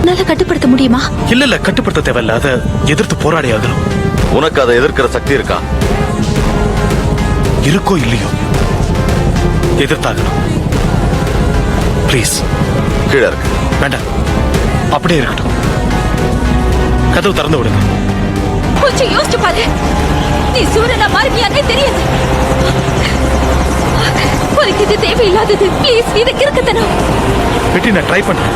உன்னால கட்டுப்படுத்த முடியுமா? இல்ல கட்டுப்படுத்த தேவையில்ல, அதை எதிர்த்து போராடி ஆகணும். உனக்கு அதை எதிர்க்கிற சக்தி இருக்கா? இருக்கோ இல்லையோ எதிர்த்தாகணும். ப்ளீஸ். கீழே இருக்கு. வேண்டாம், அப்படியே இருக்கட்டும். கதவு திறந்து விடுங்க. கொஞ்சம் யோசிச்சு பாரு. நீ சூரனா மாறுவியானே தெரியாது. உனக்கு இது தேவையில்லாதது. ப்ளீஸ், இது கிறுக்குத்தனம். வெட்டி நான் ட்ரை பண்றேன்.